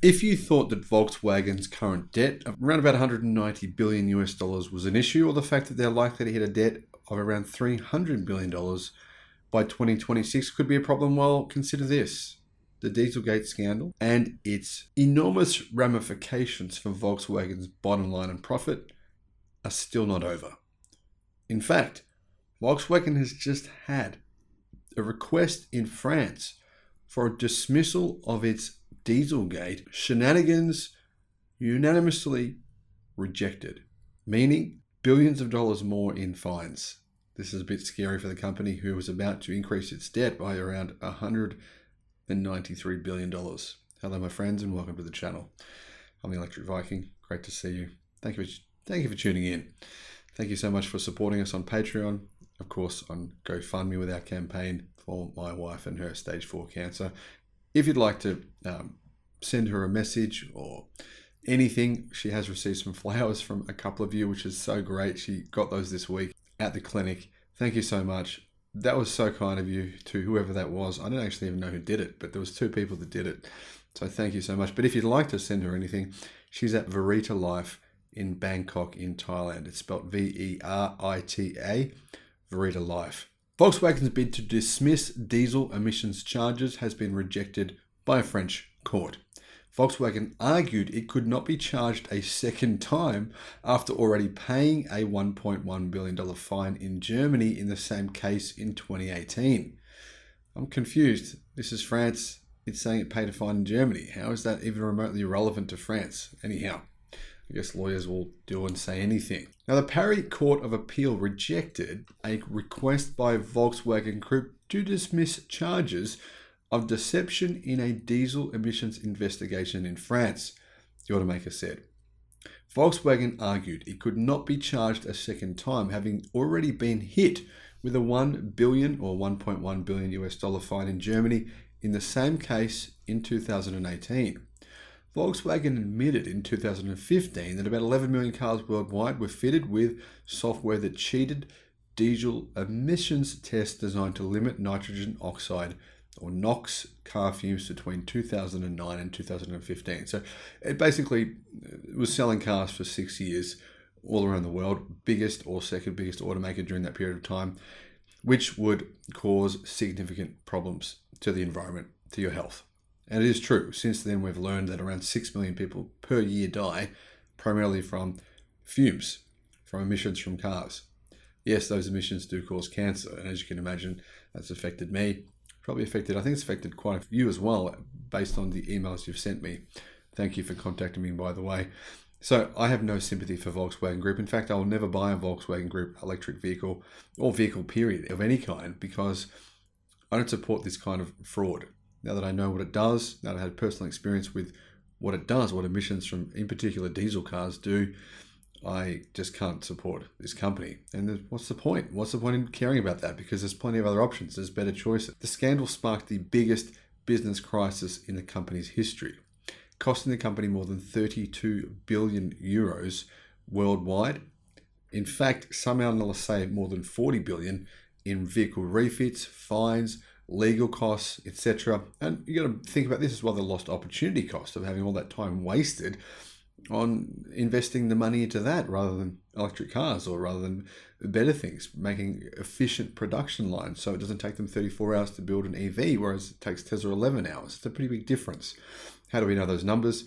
If you thought that Volkswagen's current debt of around about 190 billion US dollars was an issue, or the fact that they're likely to hit a debt of around 300 billion dollars by 2026 could be a problem, well, consider this. The Dieselgate scandal and its enormous ramifications for Volkswagen's bottom line and profit are still not over. In fact, Volkswagen has just had a request in France for a dismissal of its Dieselgate shenanigans unanimously rejected, meaning billions of dollars more in fines. This is a bit scary for the company, who was about to increase its debt by around $193 billion. Hello, my friends, and welcome to the channel. I'm the Electric Viking. Great to see you. Thank you for tuning in. Thank you so much for supporting us on Patreon. Of course, on GoFundMe with our campaign for my wife and her stage 4 cancer. If you'd like to send her a message or anything, she has received some flowers from a couple of you, which is so great. She got those this week at the clinic. Thank you so much. That was so kind of you, to whoever that was. I don't actually even know who did it, but there was 2 people that did it. So thank you so much. But if you'd like to send her anything, she's at Verita Life in Bangkok in Thailand. It's spelled Verita, Verita Life. Volkswagen's bid to dismiss diesel emissions charges has been rejected by a French court. Volkswagen argued it could not be charged a second time after already paying a $1.1 billion fine in Germany in the same case in 2018. I'm confused. This is France. It's saying it paid a fine in Germany. How is that even remotely relevant to France? Anyhow, I guess lawyers will do and say anything. Now, the Paris Court of Appeal rejected a request by Volkswagen Group to dismiss charges of deception in a diesel emissions investigation in France, the automaker said. Volkswagen argued it could not be charged a second time, having already been hit with a $1 billion or $1.1 billion US dollar fine in Germany in the same case in 2018. Volkswagen admitted in 2015 that about 11 million cars worldwide were fitted with software that cheated diesel emissions tests designed to limit nitrogen oxide or NOx car fumes between 2009 and 2015. So it basically was selling cars for 6 years all around the world, biggest or second biggest automaker during that period of time, which would cause significant problems to the environment, to your health. And it is true. Since then, we've learned that around 6 million people per year die primarily from fumes, from emissions from cars. Yes, those emissions do cause cancer. And as you can imagine, that's affected me. Probably affected, I think it's affected quite a few as well, based on the emails you've sent me. Thank you for contacting me, by the way. So I have no sympathy for Volkswagen Group. In fact, I will never buy a Volkswagen Group electric vehicle or vehicle period of any kind, because I don't support this kind of fraud. Now that I know what it does, now that I had personal experience with what it does, what emissions from, in particular, diesel cars do, I just can't support this company. And what's the point? What's the point in caring about that? Because there's plenty of other options. There's better choices. The scandal sparked the biggest business crisis in the company's history, costing the company more than 32 billion euros worldwide. In fact, some analysts say more than 40 billion in vehicle refits, fines, legal costs, etc. And you got to think about this as well, the lost opportunity cost of having all that time wasted on investing the money into that rather than electric cars, or rather than better things, making efficient production lines so it doesn't take them 34 hours to build an EV, whereas it takes Tesla 11 hours. It's a pretty big difference. How do we know those numbers?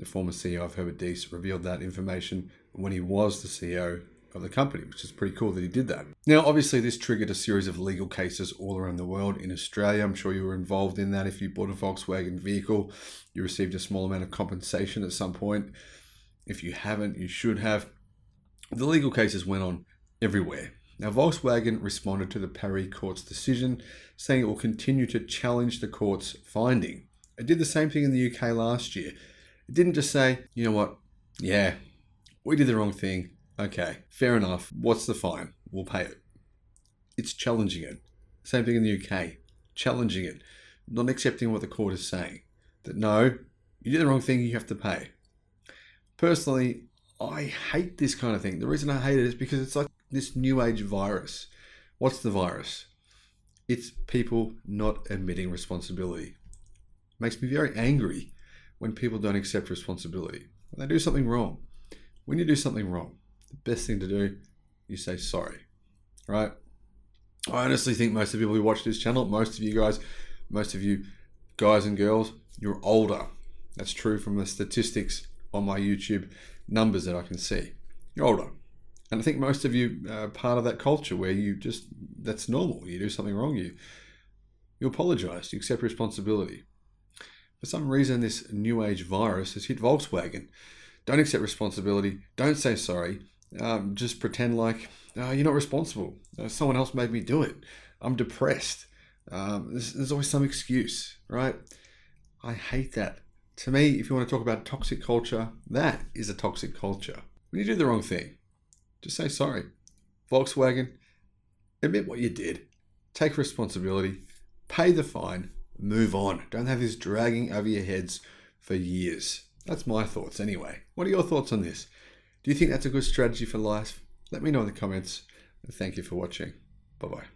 The former CEO of Herbert Diess revealed that information when he was the CEO of the company, which is pretty cool that he did that. Now, obviously, this triggered a series of legal cases all around the world. In Australia, I'm sure you were involved in that. If you bought a Volkswagen vehicle, you received a small amount of compensation at some point. If you haven't, you should have. The legal cases went on everywhere. Now, Volkswagen responded to the Paris court's decision, saying it will continue to challenge the court's finding. It did the same thing in the UK last year. It didn't just say, you know what, yeah, we did the wrong thing. Okay, fair enough. What's the fine? We'll pay it. It's challenging it. Same thing in the UK. Challenging it. Not accepting what the court is saying. That no, you did the wrong thing, you have to pay. Personally, I hate this kind of thing. The reason I hate it is because it's like this new age virus. What's the virus? It's people not admitting responsibility. It makes me very angry when people don't accept responsibility. When they do something wrong. When you do something wrong, the best thing to do, you say sorry, right? I honestly think most of the people who watch this channel, most of you guys and girls, you're older. That's true from the statistics on my YouTube numbers that I can see. You're older. And I think most of you are part of that culture where that's normal. You do something wrong, you apologize, you accept responsibility. For some reason, this new age virus has hit Volkswagen. Don't accept responsibility. Don't say sorry. Just pretend like you're not responsible. Someone else made me do it. I'm depressed. There's always some excuse, right? I hate that. To me, if you want to talk about toxic culture, that is a toxic culture. When you do the wrong thing, just say sorry. Volkswagen, admit what you did. Take responsibility. Pay the fine. Move on. Don't have this dragging over your heads for years. That's my thoughts anyway. What are your thoughts on this? Do you think that's a good strategy for life? Let me know in the comments. Thank you for watching. Bye-bye.